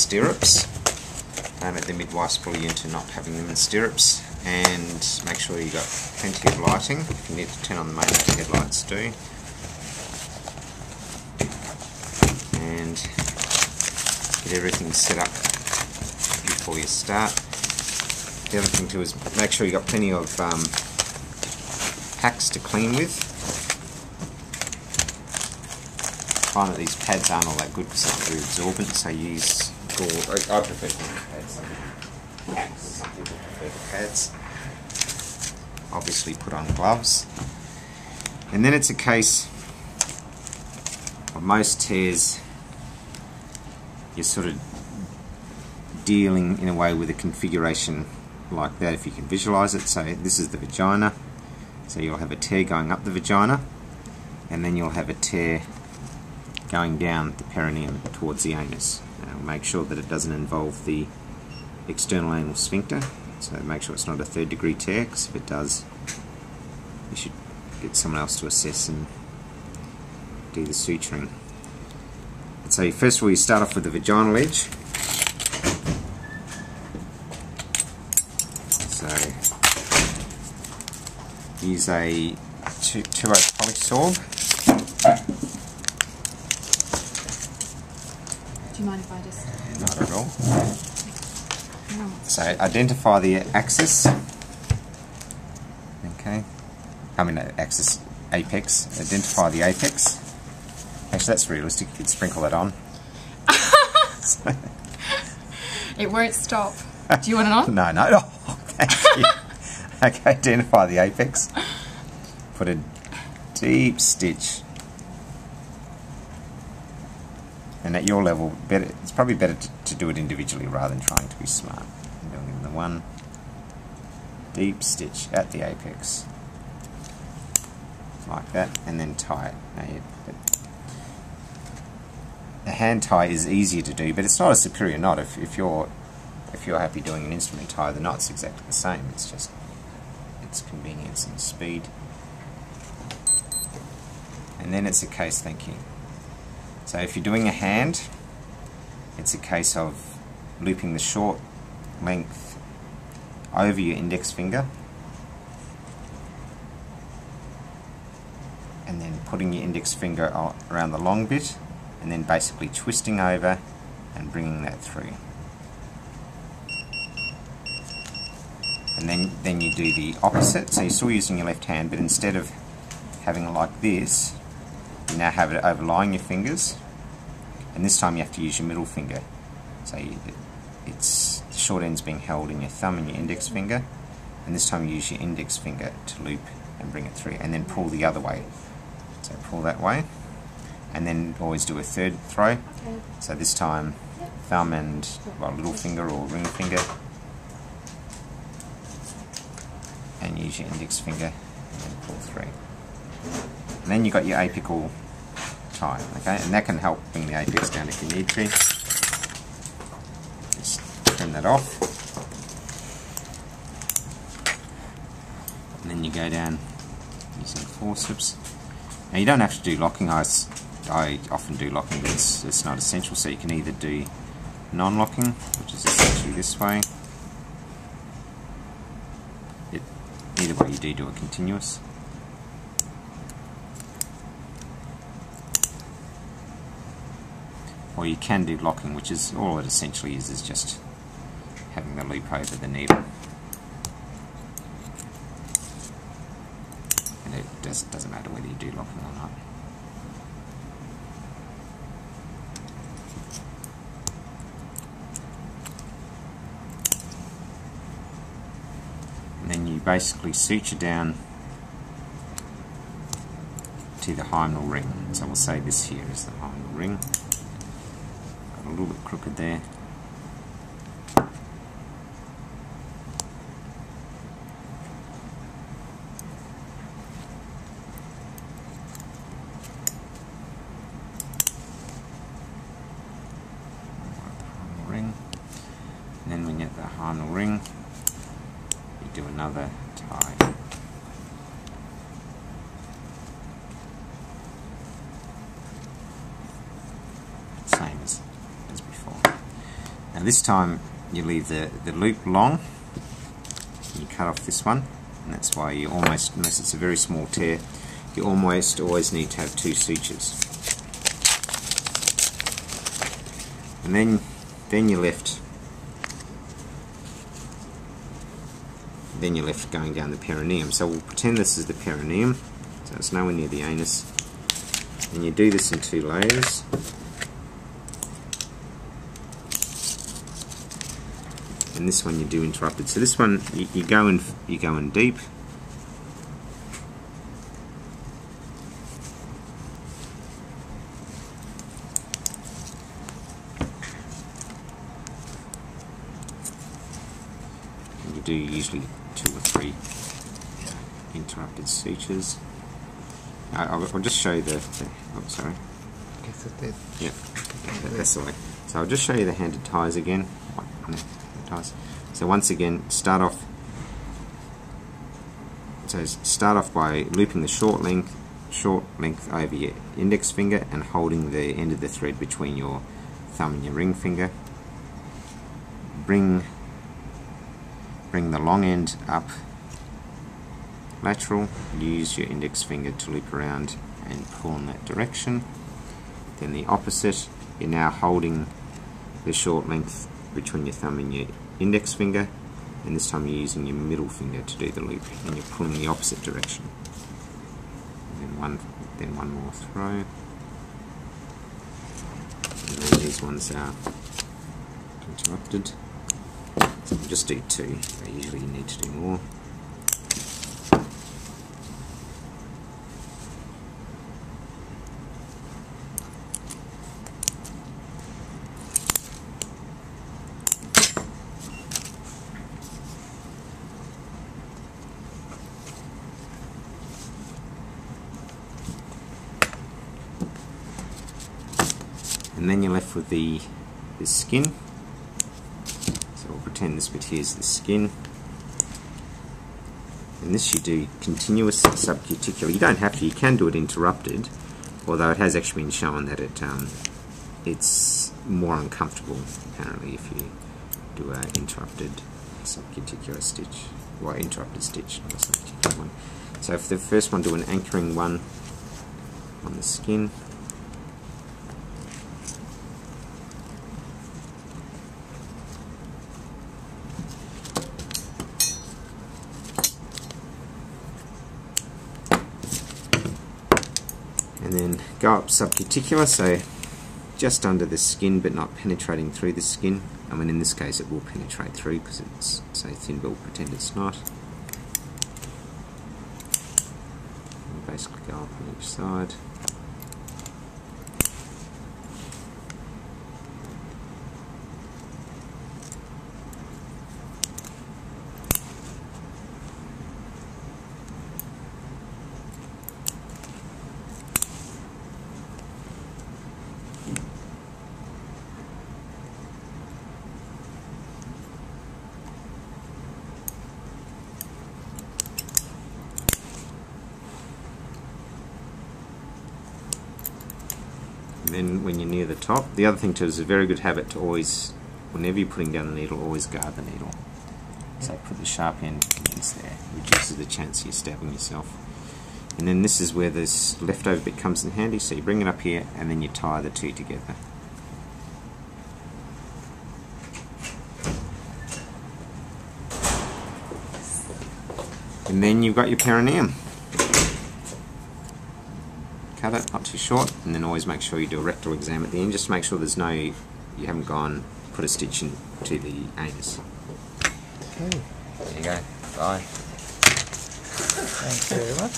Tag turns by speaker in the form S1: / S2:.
S1: stirrups. The midwives pull you into not having them in stirrups, and make sure you've got plenty of lighting. If you need to turn on the motor, the headlights do. And get everything set up before you start. The other thing too is make sure you've got plenty of packs to clean with. I find that these pads aren't all that good because they're not very absorbent, so use gauze. I prefer to use pads. Packs, some people prefer the pads. Obviously put on gloves. And then it's a case of most tears you're sort of dealing in a way with a configuration like that, if you can visualize it. So this is the vagina, so you'll have a tear going up the vagina, and then you'll have a tear going down the perineum towards the anus. Now make sure that it doesn't involve the external anal sphincter, so make sure it's not a 3rd degree tear, because if it does, you should get someone else to assess and do the suturing. And so first of all, you start off with the vaginal edge. So use a 2/0 polish saw.
S2: Do you mind if I just...
S1: Not at all. So identify the axis. Okay. I mean axis, apex. Identify the apex. Actually, that's realistic. You could sprinkle that on.
S2: It won't stop. Do you want it on?
S1: No, no. Oh, thank you. Okay, identify the apex. Put a deep stitch. And at your level, it's probably better to do it individually rather than trying to be smart. I'm doing it in the one deep stitch at the apex, like that, and then tie it. Now a hand tie is easier to do, but it's not a superior knot. If you're happy doing an instrument tie, the knot's exactly the same. It's just its convenience and speed. And then it's a case, thank you. So if you're doing a hand, it's a case of looping the short length over your index finger, and then putting your index finger around the long bit, and then basically twisting over and bringing that through. And then you do the opposite, so you're still using your left hand, but instead of having it like this, you now have it overlying your fingers, and this time you have to use your middle finger. So it's the short end's being held in your thumb and your index finger, and this time you use your index finger to loop and bring it through, and then pull the other way. So pull that way, and then always do a 3rd throw. So this time thumb and little finger or ring finger, and use your index finger and then pull through. And then you've got your apical tie, okay, and that can help bring the apex down if you need to. Just trim that off, and then you go down using forceps. Now you don't have to do locking. I often do locking, but it's not essential. So you can either do non-locking, which is essentially this way. Either way, you do a continuous. Or you can do locking, which is all it essentially is just having the loop over the needle. And it just doesn't matter whether you do locking or not. And then you basically suture down to the hymenal ring. So we'll say this here is the hymenal ring. A little bit crooked there. Ring. And then when you get the hymenal ring, you do another tie. Same as before. And this time you leave the loop long, you cut off this one, and that's why you almost, unless it's a very small tear, you almost always need to have 2 sutures. And then you're left going down the perineum. So we'll pretend this is the perineum, so it's nowhere near the anus. And you do this in 2 layers. And this one you do interrupted. So this one you go in deep. And you do usually 2 or 3 interrupted sutures. I'll just show you the oh, sorry. Yeah, that's the way. So I'll just show you the handed ties again. So once again, start off by looping the short length over your index finger and holding the end of the thread between your thumb and your ring finger. Bring the long end up lateral, use your index finger to loop around and pull in that direction. Then the opposite, you're now holding the short length between your thumb and your index finger, and this time you're using your middle finger to do the loop, and you're pulling the opposite direction. And then one more throw, and then these ones are interrupted. So we'll just do 2. Usually you need to do more. And then you're left with the skin. So we'll pretend this bit here is the skin. And this you do continuous subcuticular. You don't have to, you can do it interrupted, although it has actually been shown that it's more uncomfortable apparently if you do an interrupted subcuticular stitch, or interrupted stitch, not a subcuticular one. So for the first one, do an anchoring one on the skin. And then go up subcuticular, so just under the skin but not penetrating through the skin. I mean, in this case it will penetrate through because it's so thin, but we'll pretend it's not. And basically go up on each side. And then when you're near the top, the other thing too is a very good habit to always, whenever you're putting down the needle, always guard the needle. So put the sharp end against there, reduces the chance of you stabbing yourself. And then this is where this leftover bit comes in handy, so you bring it up here and then you tie the 2 together. And then you've got your perineum. Cut it, not too short, and then always make sure you do a rectal exam at the end, just to make sure there's no, you haven't gone, put a stitch into the anus.
S3: Okay.
S1: There you go. Bye.
S3: Thank you very much.